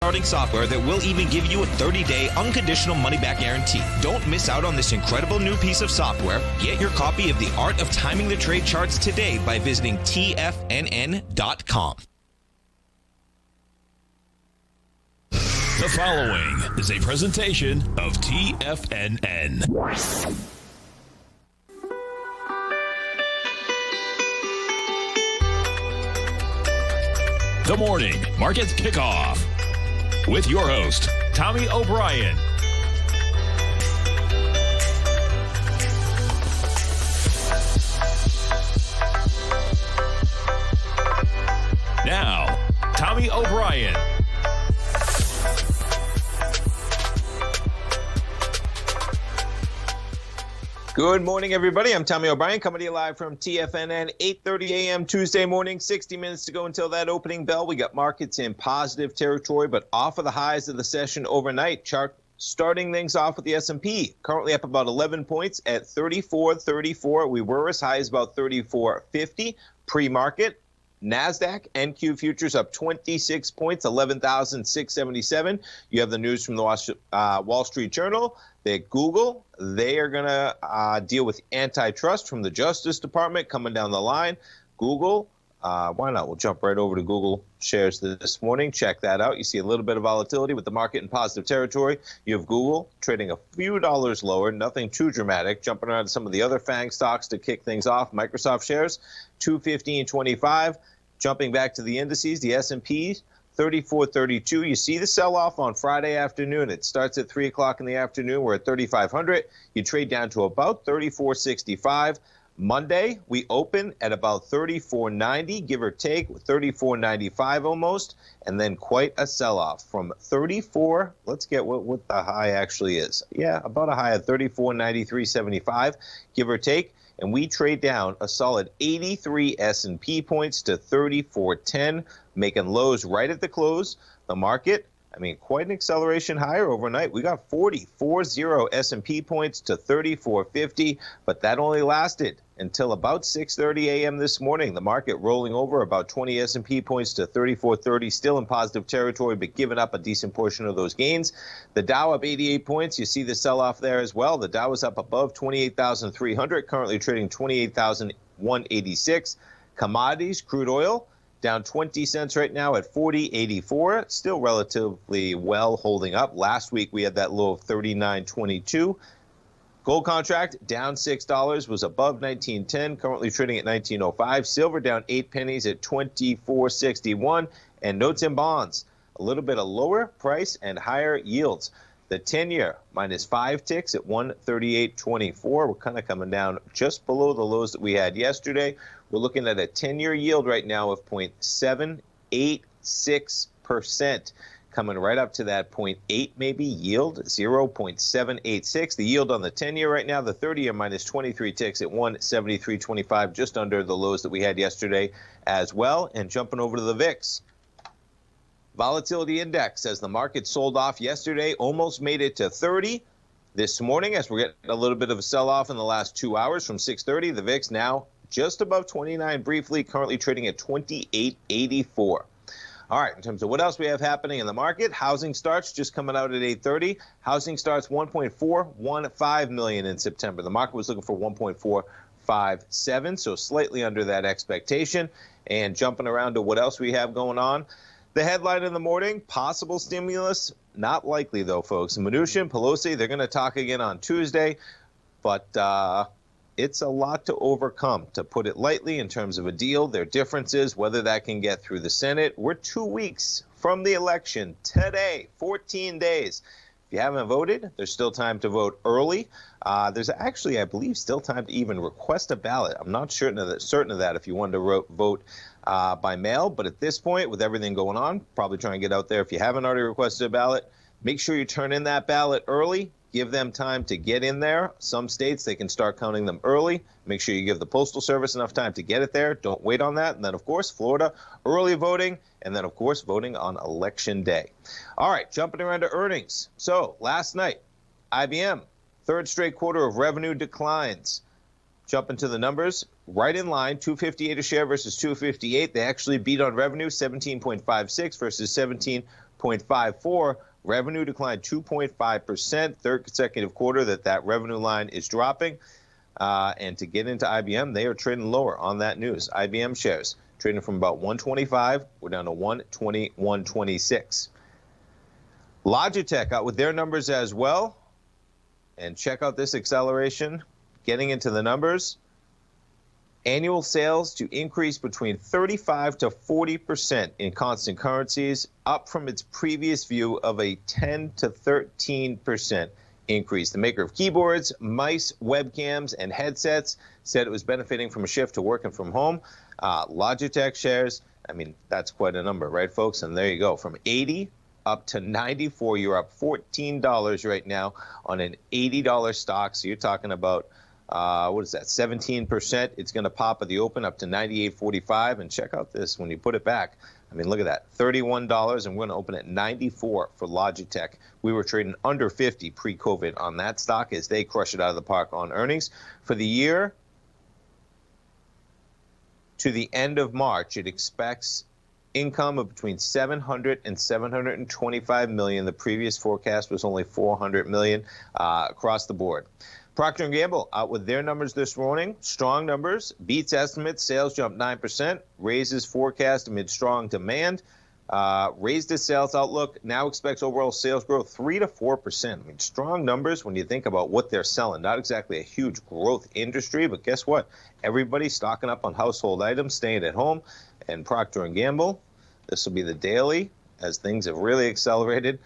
starting software that will even give you a 30-day unconditional money-back guarantee. Don't miss out on this incredible new piece of software. Get your copy of The Art of Timing the Trade Charts today by visiting TFNN.com. The following is a presentation of TFNN. The Morning Market Kickoff with your host, Tommy O'Brien. Now, Tommy O'Brien. Good morning, everybody. I'm Tommy O'Brien, coming to you live from TFNN, 8:30 a.m. Tuesday morning, 60 minutes to go until that opening bell. We got markets in positive territory, but off of the highs of the session overnight. Chart starting things off with the S&P, currently up about 11 points at 34.34. We were as high as about 34.50 pre-market. NASDAQ, NQ futures up 26 points, 11,677. You have the news from the Wall Street Journal that Google, they are going to deal with antitrust from the Justice Department coming down the line. Google, why not? We'll jump right over to Google shares this morning. Check that out. You see a little bit of volatility with the market in positive territory. You have Google trading a few dollars lower, nothing too dramatic. Jumping around to some of the other FANG stocks to kick things off. Microsoft shares, 215.25. Jumping back to the indices, the S&P, 34.32. You see the sell-off on Friday afternoon. It starts at 3 o'clock in the afternoon. We're at 3,500. You trade down to about 34.65. Monday, we open at about 34.90, give or take, 34.95 almost, and then quite a sell-off from 34. Let's get what the high actually is. Yeah, about a high of 34.9375, give or take. And we trade down a solid 83 S&P points to 34.10, making lows right at the close. The market, I mean, quite an acceleration higher overnight. We got 40 S&P points to 34.50, but that only lasted until about 6:30 a.m. this morning. The market rolling over about 20 S&P points to 34.30, still in positive territory, but giving up a decent portion of those gains. The Dow up 88 points. You see the sell-off there as well. The Dow is up above 28,300, currently trading 28,186. Commodities, crude oil, down 20 cents right now at 40.84. Still relatively well holding up. Last week we had that low of 39.22. Gold contract down $6, was above 19.10, currently trading at 19.05. Silver down 8 pennies at 24.61. And notes and bonds, a little bit of lower price and higher yields. The 10-year minus 5 ticks at 138.24. We're kind of coming down just below the lows that we had yesterday. We're looking at a 10-year yield right now of 0.786%. Coming right up to that 0.8 maybe yield, 0.786. The yield on the 10-year right now, the 30-year minus 23 ticks at 173.25, just under the lows that we had yesterday as well. And jumping over to the VIX. Volatility index, as the market sold off yesterday, almost made it to 30. This morning, as we're getting a little bit of a sell-off in the last 2 hours from 6:30, the VIX now just above 29 briefly, currently trading at 28.84. All right, in terms of what else we have happening in the market, housing starts just coming out at 8:30. Housing starts 1.415 million in September. The market was looking for 1.457, so slightly under that expectation. And jumping around to what else we have going on. The headline in the morning, possible stimulus, not likely though, folks. Mnuchin, Pelosi, they're going to talk again on Tuesday, but it's a lot to overcome, to put it lightly, in terms of a deal. Their differences, whether that can get through the Senate. We're 2 weeks from the election today, 14 days. If you haven't voted, there's still time to vote early. There's actually, I believe, still time to even request a ballot. I'm not certain of that if you wanted to vote by mail. But at this point, with everything going on, probably try and get out there. If you haven't already requested a ballot, make sure you turn in that ballot early. Give them time to get in there. Some states, they can start counting them early. Make sure you give the Postal Service enough time to get it there. Don't wait on that. And then, of course, Florida, early voting. And then, of course, voting on Election Day. All right, jumping around to earnings. So last night, IBM, third straight quarter of revenue declines. Jumping to the numbers, right in line, $258 a share versus $258. They actually beat on revenue, 17.56 versus 17.56. 0.54. Revenue declined 2.5%, third consecutive quarter that revenue line is dropping. And to get into IBM, they are trading lower on that news. IBM shares trading from about 125, we're down to 120, 126. Logitech out with their numbers as well. And check out this acceleration. Getting into the numbers. Annual sales to increase between 35 to 40% in constant currencies, up from its previous view of a 10 to 13% increase. The maker of keyboards, mice, webcams, and headsets said it was benefiting from a shift to working from home. Logitech shares, I mean, that's quite a number, right, folks? And there you go. From 80 up to 94, you're up $14 right now on an $80 stock. So you're talking about, what is that, 17%? It's going to pop at the open up to $98.45. And check out this, when you put it back, I mean, look at that, $31, and we're going to open at $94 for Logitech. We were trading under 50 pre-COVID on that stock as they crush it out of the park on earnings. For the year to the end of March, it expects income of between $700 and $725 million. The previous forecast was only $400 million across the board. Procter Gamble out with their numbers this morning. Strong numbers, beats estimates, sales jumped 9%, raises forecast amid strong demand, raised its sales outlook, now expects overall sales growth 3 to 4%. I mean, strong numbers when you think about what they're selling. Not exactly a huge growth industry, but guess what? Everybody's stocking up on household items, staying at home, and Procter & Gamble, this will be the daily as things have really accelerated.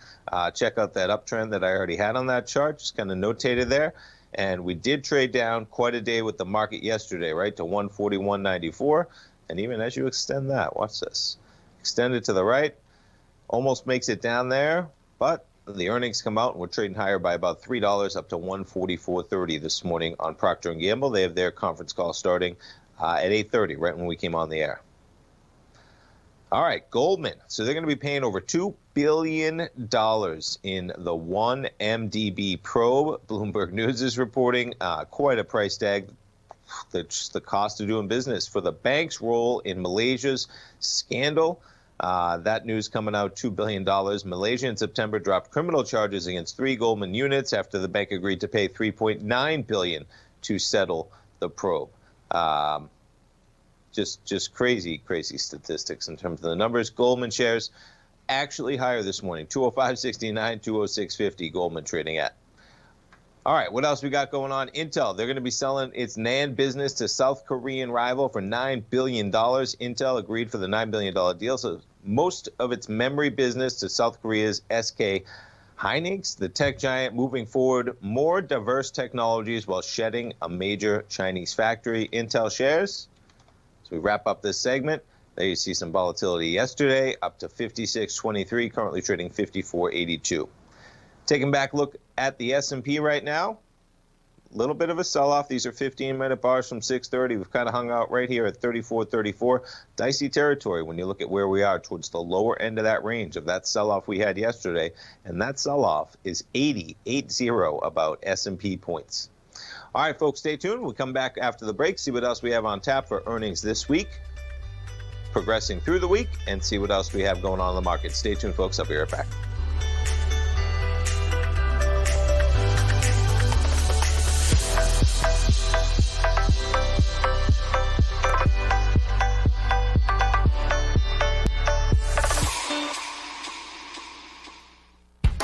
Check out that uptrend that I already had on that chart, just kind of notated there. And we did trade down quite a day with the market yesterday, right, to 141.94. And even as you extend that, watch this. Extend it to the right, almost makes it down there, but the earnings come out and we're trading higher by about $3 up to 144.30 this morning on Procter & Gamble. They have their conference call starting at 8:30, right when we came on the air. All right, Goldman. So they're going to be paying over $2 billion in the 1MDB probe. Bloomberg News is reporting quite a price tag. The cost of doing business for the bank's role in Malaysia's scandal. That news coming out, $2 billion. Malaysia in September dropped criminal charges against 3 Goldman units after the bank agreed to pay $3.9 billion to settle the probe. Just crazy statistics in terms of the numbers. Goldman shares actually higher this morning, 205.69, 206.50 Goldman trading at. All right, what else we got going on? Intel, they're going to be selling its NAND business to South Korean rival for $9 billion. Intel agreed for the $9 billion deal, so most of its memory business to South Korea's SK Hynix, the tech giant, moving forward more diverse technologies while shedding a major Chinese factory. Intel shares, as we wrap up this segment, there you see some volatility yesterday, up to 56.23, currently trading 54.82. Taking back a look at the S&P right now, a little bit of a sell-off. These are 15-minute bars from 6:30. We've kind of hung out right here at 34.34. Dicey territory when you look at where we are towards the lower end of that range of that sell-off we had yesterday. And that sell-off is 80 about S&P points. All right, folks, stay tuned. We'll come back after the break, see what else we have on tap for earnings this week, progressing through the week, and see what else we have going on in the market. Stay tuned, folks. I'll be right back.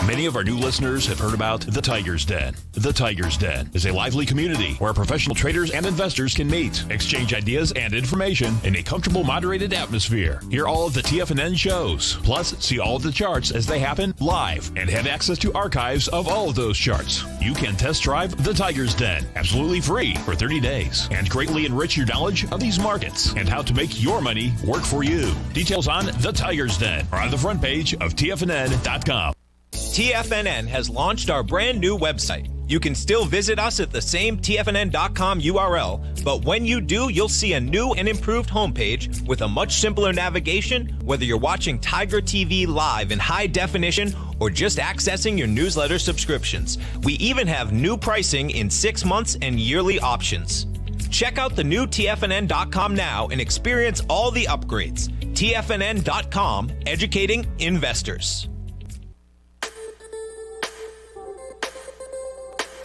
Many of our new listeners have heard about The Tiger's Den. The Tiger's Den is a lively community where professional traders and investors can meet, exchange ideas and information in a comfortable, moderated atmosphere. Hear all of the TFNN shows, plus see all of the charts as they happen live and have access to archives of all of those charts. You can test drive The Tiger's Den absolutely free for 30 days and greatly enrich your knowledge of these markets and how to make your money work for you. Details on The Tiger's Den are on the front page of TFNN.com. TFNN has launched our brand new website. You can still visit us at the same TFNN.com URL, but when you do, you'll see a new and improved homepage with a much simpler navigation, whether you're watching Tiger TV live in high definition or just accessing your newsletter subscriptions. We even have new pricing in 6 months and yearly options. Check out the new TFNN.com now and experience all the upgrades. TFNN.com, educating investors.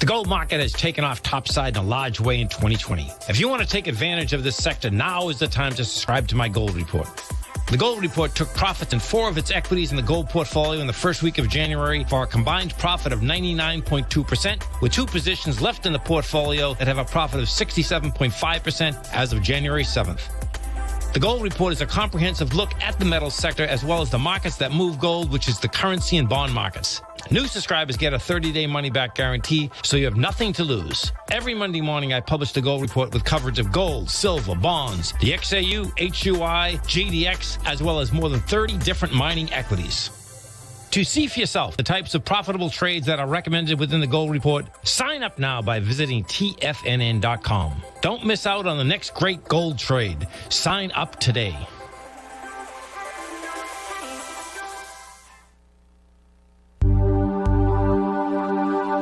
The gold market has taken off topside in a large way in 2020. If you want to take advantage of this sector, now is the time to subscribe to my gold report. The Gold Report took profits in 4 of its equities in the gold portfolio in the first week of January for a combined profit of 99.2%, with 2 positions left in the portfolio that have a profit of 67.5% as of January 7th. The Gold Report is a comprehensive look at the metals sector as well as the markets that move gold, which is the currency and bond markets. New subscribers get a 30-day money-back guarantee, so you have nothing to lose. Every Monday morning, I publish the Gold Report with coverage of gold, silver, bonds, the XAU, HUI, GDX, as well as more than 30 different mining equities. To see for yourself the types of profitable trades that are recommended within the Gold Report, sign up now by visiting TFNN.com. Don't miss out on the next great gold trade. Sign up today.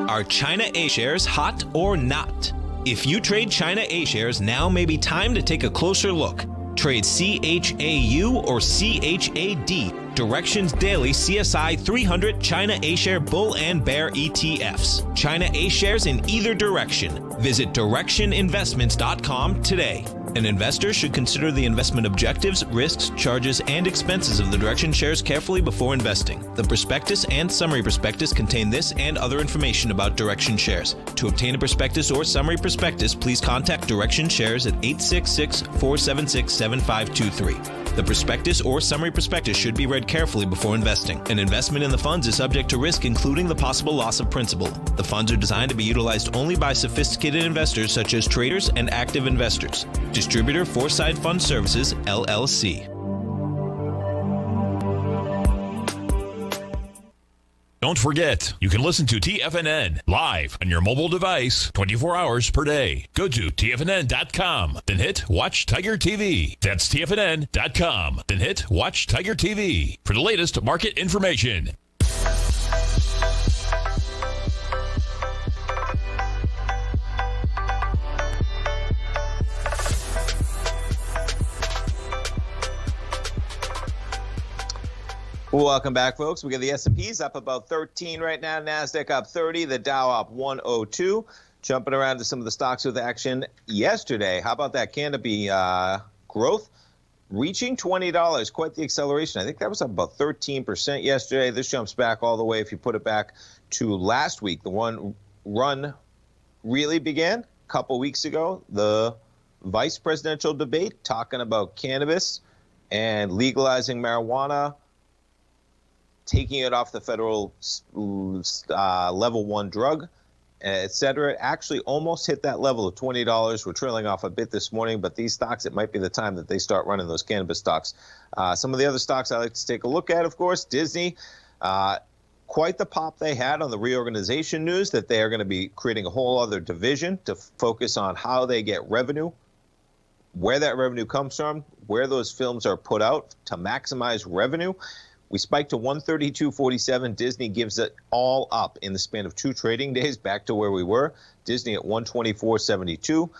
Are China A shares hot or not? If you trade China A shares, now may be time to take a closer look. Trade CHAU or CHAD, Directions Daily CSI 300 China A Share Bull and Bear ETFs. China A shares in either direction. Visit directioninvestments.com today. An investor should consider the investment objectives, risks, charges, and expenses of the Direction shares carefully before investing. The prospectus and summary prospectus contain this and other information about Direction shares. To obtain a prospectus or summary prospectus, please contact Direction shares at 866-476-7523. The prospectus or summary prospectus should be read carefully before investing. An investment in the funds is subject to risk, including the possible loss of principal. The funds are designed to be utilized only by sophisticated investors such as traders and active investors. Distributor Foreside Fund Services, LLC. Don't forget, you can listen to TFNN live on your mobile device 24 hours per day. Go to TFNN.com, then hit Watch Tiger TV. That's TFNN.com, then hit Watch Tiger TV for the latest market information. Welcome back, folks. We got the S&P's up about 13 right now. NASDAQ up 30. The Dow up 102. Jumping around to some of the stocks with action yesterday. How about that Canopy growth? Reaching $20. Quite the acceleration. I think that was up about 13% yesterday. This jumps back all the way if you put it back to last week. The one run really began a couple weeks ago. The vice presidential debate talking about cannabis and legalizing marijuana, taking it off the federal level 1 drug, et cetera. It actually almost hit that level of $20. We're trailing off a bit this morning, but these stocks, it might be the time that they start running those cannabis stocks. Some of the other stocks I like to take a look at, of course, Disney. Quite the pop they had on the reorganization news that they are going to be creating a whole other division to focus on how they get revenue, where that revenue comes from, where those films are put out to maximize revenue. We spiked to 132.47. Disney gives it all up in the span of 2 trading days back to where we were. Disney at 124.72.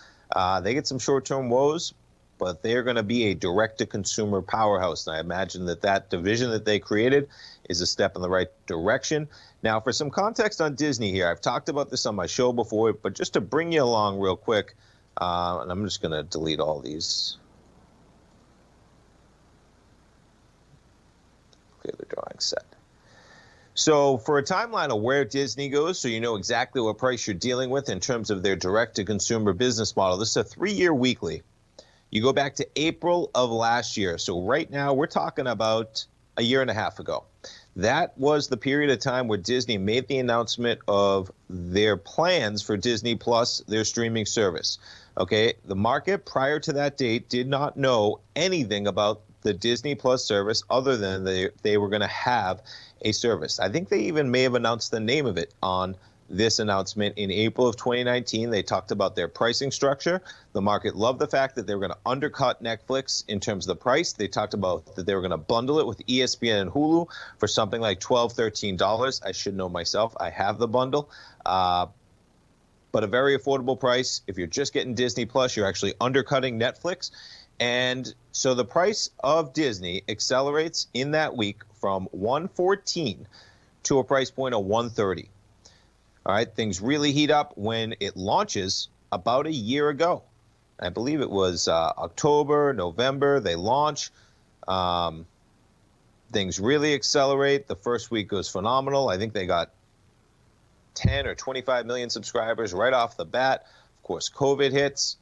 They get some short-term woes, but they're going to be a direct-to-consumer powerhouse. And I imagine that that division that they created is a step in the right direction. Now, for some context on Disney here, I've talked about this on my show before, but just to bring you along real quick, and I'm just going to delete all these. Clear the drawing set. So for a timeline of where Disney goes, so you know exactly what price you're dealing with in terms of their direct-to-consumer business model, this is a 3-year weekly. You go back to April of last year. So right now we're talking about a year and a half ago. That was the period of time where Disney made the announcement of their plans for Disney Plus, their streaming service. Okay, the market prior to that date did not know anything about the Disney Plus service other than they were going to have a service. I think they even may have announced the name of it on this announcement in April of 2019. They talked about their pricing structure. The market loved the fact that they were going to undercut Netflix in terms of the price. They talked about that they were going to bundle it with ESPN and Hulu for something like $12, $13. I should know myself. I have the bundle. But a very affordable price. If you're just getting Disney Plus, you're actually undercutting Netflix. And so the price of Disney accelerates in that week from $114 to a price point of $130. All right, things really heat up when it launches about a year ago. I believe it was October, November, they launch. Things really accelerate. The first week was phenomenal. I think they got 10 or 25 million subscribers right off the bat. Of course, COVID hits.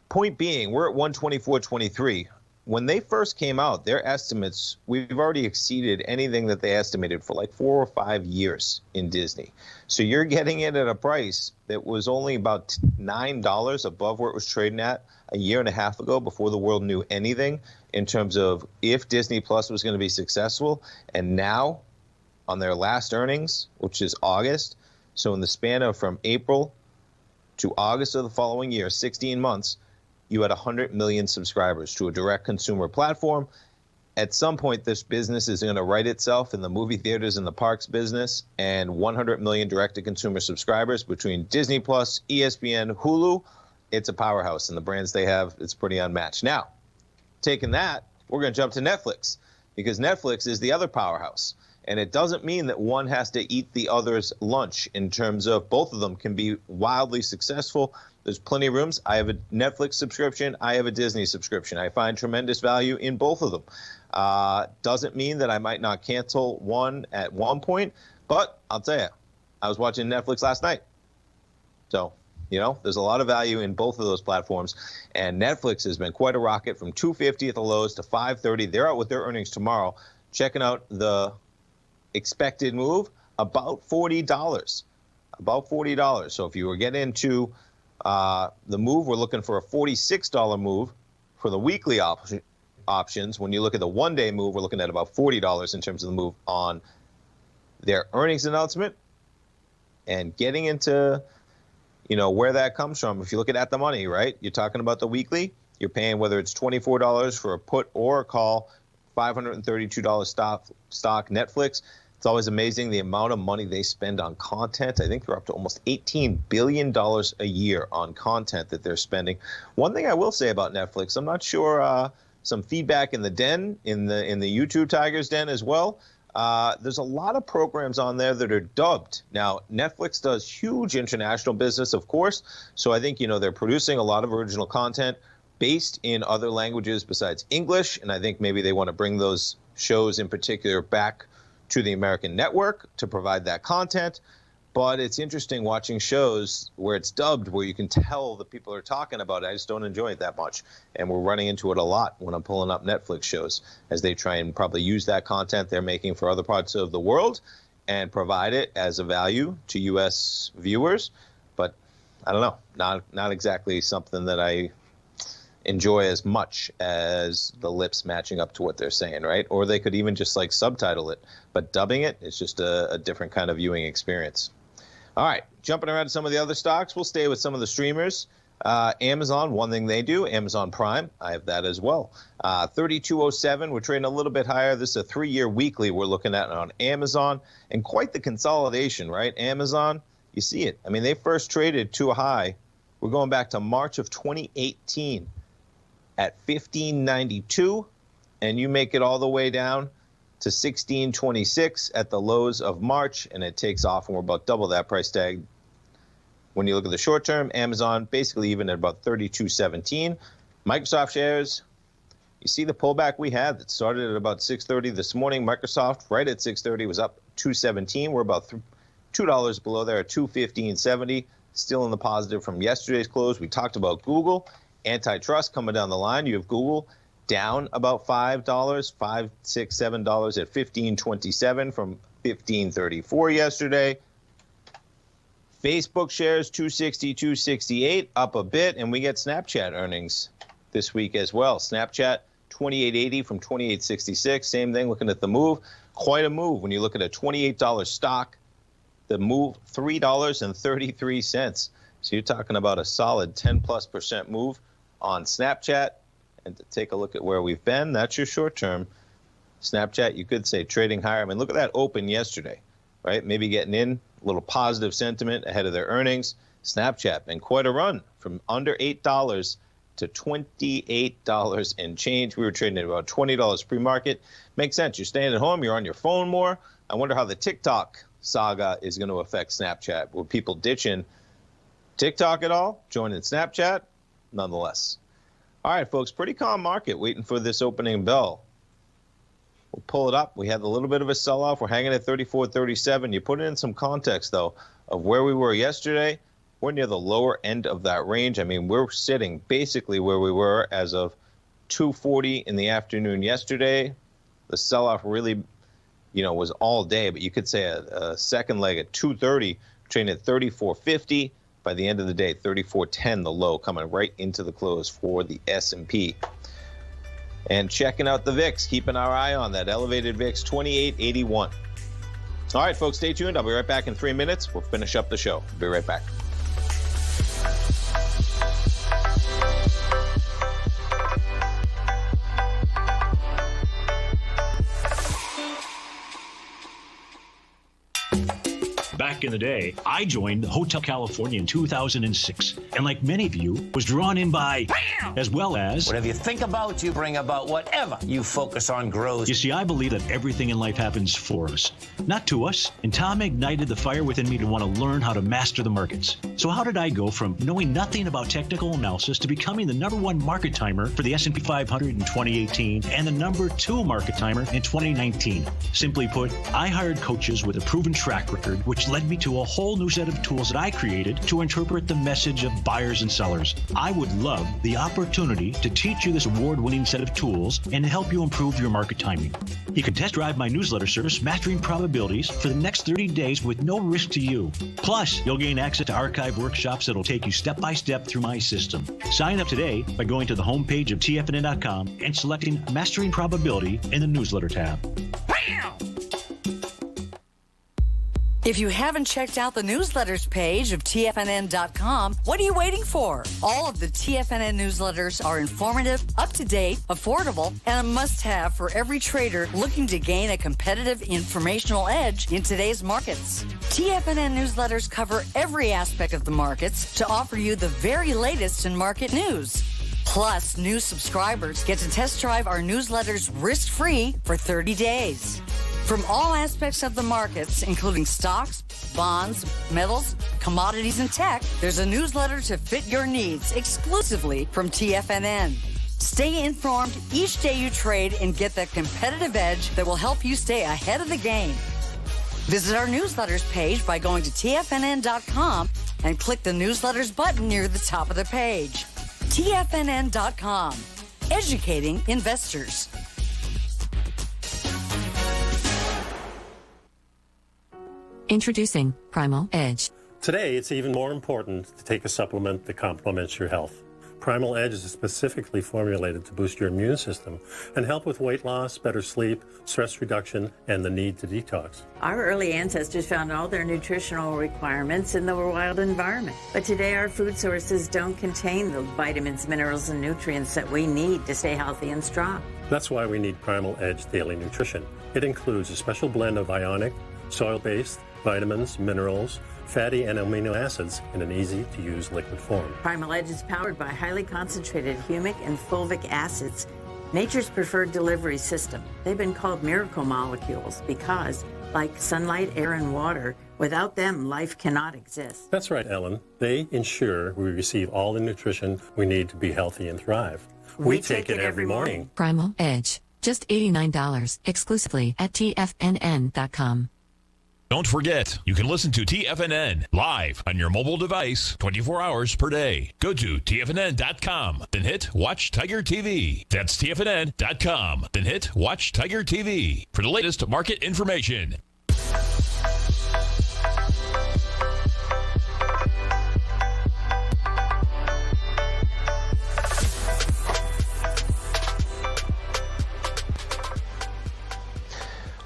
Point being, we're at 124.23. When they first came out, their estimates, we've already exceeded anything that they estimated for like 4 or 5 years in Disney. So you're getting it at a price that was only about $9 above where it was trading at a year and a half ago, before the world knew anything in terms of if Disney Plus was going to be successful. And now, on their last earnings, which is August, so in the span of from April to August of the following year, 16 months, you had 100 million subscribers to a direct consumer platform. At some point, this business is going to right itself in the movie theaters and the parks business, and 100 million direct-to-consumer subscribers between Disney Plus, ESPN, Hulu. It's a powerhouse, and the brands they have, it's pretty unmatched. Now, taking that, we're going to jump to Netflix, because Netflix is the other powerhouse. And it doesn't mean that one has to eat the other's lunch in terms of both of them can be wildly successful. There's plenty of rooms. I have a Netflix subscription. I have a Disney subscription. I find tremendous value in both of them. Doesn't mean that I might not cancel one at one point, but I'll tell you, I was watching Netflix last night. So, there's a lot of value in both of those platforms. And Netflix has been quite a rocket from $250 at the lows to $530. They're out with their earnings tomorrow. Checking out the expected move, about $40. About $40. So if you were getting into the move, we're looking for a $46 move for the weekly options. When you look at the one-day move, we're looking at about $40 in terms of the move on their earnings announcement. And getting into, where that comes from. If you look at the money, right? You're talking about the weekly. You're paying, whether it's $24 for a put or a call, $532 stock Netflix. It's always amazing the amount of money they spend on content. I think they're up to almost $18 billion a year on content that they're spending. One thing I will say about Netflix, I'm not sure, some feedback in the den, in the YouTube Tigers den as well. There's a lot of programs on there that are dubbed. Now, Netflix does huge international business, of course. So I think, they're producing a lot of original content based in other languages besides English, and I think maybe they want to bring those shows in particular back to the American network to provide that content. But it's interesting watching shows where it's dubbed, where you can tell the people are talking about it. I just don't enjoy it that much, and we're running into it a lot when I'm pulling up Netflix shows, as they try and probably use that content they're making for other parts of the world and provide it as a value to U.S. viewers. But I don't know, not exactly something that I enjoy as much as the lips matching up to what they're saying, right? Or they could even just subtitle it, but dubbing it is just a different kind of viewing experience. All right, jumping around to some of the other stocks, we'll stay with some of the streamers. Amazon, one thing they do, Amazon Prime, I have that as well. 3207, we're trading a little bit higher. This is a 3-year weekly we're looking at on Amazon, and quite the consolidation, right? Amazon, you see it. I mean, they first traded to a high. We're going back to March of 2018 at $15.92, and you make it all the way down to $16.26 at the lows of March, and it takes off, and we're about double that price tag. When you look at the short term, Amazon basically even at about $32.17. Microsoft shares, you see the pullback we had that started at about 6:30 this morning. Microsoft right at 6:30 was up $2.17. We're about $2 below there at $215.70. Still in the positive from yesterday's close. We talked about Google. Antitrust coming down the line. You have Google down about $5, $5, $6, $7 at $15.27 from $15.34 yesterday. Facebook shares 260, 268, up a bit, and we get Snapchat earnings this week as well. Snapchat 28.80 from 28.66. Same thing, looking at the move. Quite a move when you look at a $28 stock. The move, $3.33. So you're talking about a solid 10+% move on Snapchat. And to take a look at where we've been, that's your short term. Snapchat, you could say trading higher. I mean, look at that open yesterday, right? Maybe getting in, a little positive sentiment ahead of their earnings. Snapchat been quite a run from under $8 to $28 and change. We were trading at about $20 pre-market. Makes sense. You're staying at home. You're on your phone more. I wonder how the TikTok saga is going to affect Snapchat. Will people ditching TikTok at all? Joining Snapchat? Nonetheless. All right, folks, pretty calm market waiting for this opening bell. We'll pull it up. We had a little bit of a sell-off. We're hanging at 34.37. You put it in some context, though, of where we were yesterday. We're near the lower end of that range. I mean, we're sitting basically where we were as of 2:40 in the afternoon yesterday. The sell-off really, was all day, but you could say a second leg at 2:30, trading at 34.50. By the end of the day, 34.10, the low, coming right into the close for the S&P. And checking out the VIX, keeping our eye on that elevated VIX, 28.81. All right, folks, stay tuned. I'll be right back in 3 minutes. We'll finish up the show. Be right back. Back in the day, I joined Hotel California in 2006, and like many of you, was drawn in by, as well as... Whatever you think about, you bring about. Whatever you focus on grows. You see, I believe that everything in life happens for us, not to us, and Tom ignited the fire within me to want to learn how to master the markets. So how did I go from knowing nothing about technical analysis to becoming the #1 market timer for the S&P 500 in 2018 and the #2 market timer in 2019? Simply put, I hired coaches with a proven track record, which led me to a whole new set of tools that I created to interpret the message of buyers and sellers. I would love the opportunity to teach you this award-winning set of tools and to help you improve your market timing. You can test drive my newsletter service, Mastering Probabilities, for the next 30 days with no risk to you. Plus, you'll gain access to archive workshops that'll take you step-by-step through my system. Sign up today by going to the homepage of TFNN.com and selecting Mastering Probability in the newsletter tab. Bam! If you haven't checked out the newsletters page of TFNN.com, what are you waiting for? All of the TFNN newsletters are informative, up-to-date, affordable, and a must-have for every trader looking to gain a competitive informational edge in today's markets. TFNN newsletters cover every aspect of the markets to offer you the very latest in market news. Plus, new subscribers get to test drive our newsletters risk-free for 30 days. From all aspects of the markets, including stocks, bonds, metals, commodities, and tech, there's a newsletter to fit your needs exclusively from TFNN. Stay informed each day you trade and get that competitive edge that will help you stay ahead of the game. Visit our newsletters page by going to TFNN.com and click the newsletters button near the top of the page. TFNN.com, educating investors. Introducing Primal Edge. Today, it's even more important to take a supplement that complements your health. Primal Edge is specifically formulated to boost your immune system and help with weight loss, better sleep, stress reduction, and the need to detox. Our early ancestors found all their nutritional requirements in the wild environment. But today, our food sources don't contain the vitamins, minerals, and nutrients that we need to stay healthy and strong. That's why we need Primal Edge Daily Nutrition. It includes a special blend of ionic, soil-based, vitamins, minerals, fatty and amino acids in an easy-to-use liquid form. Primal Edge is powered by highly concentrated humic and fulvic acids, nature's preferred delivery system. They've been called miracle molecules because, like sunlight, air, and water, without them, life cannot exist. That's right, Ellen. They ensure we receive all the nutrition we need to be healthy and thrive. We take it every morning. Primal Edge. Just $89 exclusively at TFNN.com. Don't forget, you can listen to TFNN live on your mobile device 24 hours per day. Go to TFNN.com, then hit Watch Tiger TV. That's TFNN.com, then hit Watch Tiger TV for the latest market information.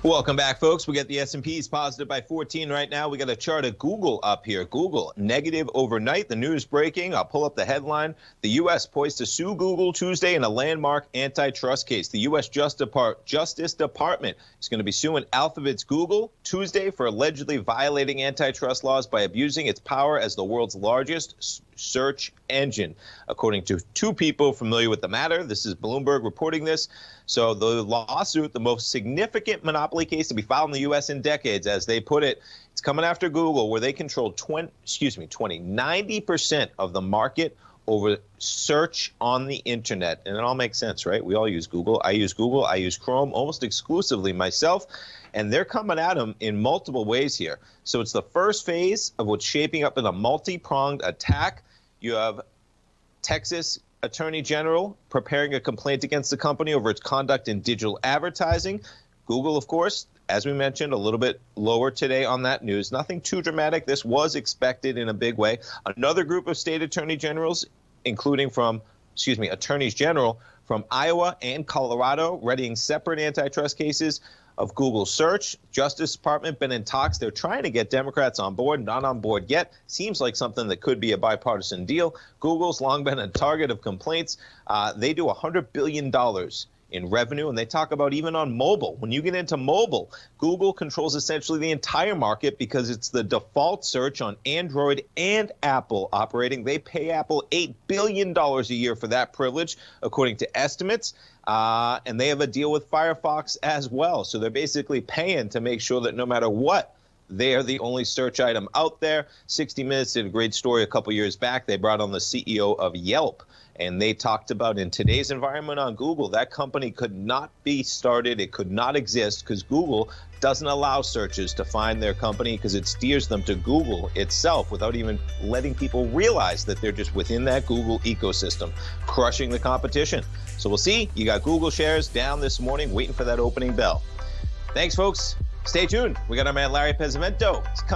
Welcome back, folks. We got the S&Ps positive by 14 right now. We got a chart of Google up here. Google negative overnight. The news breaking. I'll pull up the headline. The U.S. poised to sue Google Tuesday in a landmark antitrust case. The U.S. Justice Department is going to be suing Alphabet's Google Tuesday for allegedly violating antitrust laws by abusing its power as the world's largest search engine, according to two people familiar with the matter. This is Bloomberg reporting this. So the lawsuit, the most significant monopoly case to be filed in the U.S. in decades, as they put it, it's coming after Google, where they control 90% of the market over search on the internet. And it all makes sense, right? We all use Google. I use Google. I use Chrome almost exclusively myself. And they're coming at them in multiple ways here. So it's the first phase of what's shaping up in a multi-pronged attack. You have Texas Attorney General preparing a complaint against the company over its conduct in digital advertising. Google, of course, as we mentioned, a little bit lower today on that news. Nothing too dramatic. This was expected in a big way. Another group of state attorney generals, including attorneys general from Iowa and Colorado, readying separate antitrust cases of Google search. Justice Department been in talks. They're trying to get Democrats on board, not on board yet. Seems like something that could be a bipartisan deal. Google's long been a target of complaints. They do $100 billion in revenue, and they talk about even on mobile. When you get into mobile, Google controls essentially the entire market because it's the default search on Android and Apple operating. They pay Apple $8 billion a year for that privilege, according to estimates. And they have a deal with Firefox as well. So they're basically paying to make sure that no matter what, they are the only search item out there. 60 Minutes did a great story a couple years back. They brought on the CEO of Yelp, and they talked about in today's environment on Google, that company could not be started. It could not exist because Google doesn't allow searchers to find their company because it steers them to Google itself without even letting people realize that they're just within that Google ecosystem, crushing the competition. So we'll see. You got Google shares down this morning, waiting for that opening bell. Thanks, folks. Stay tuned. We got our man Larry Pesavento.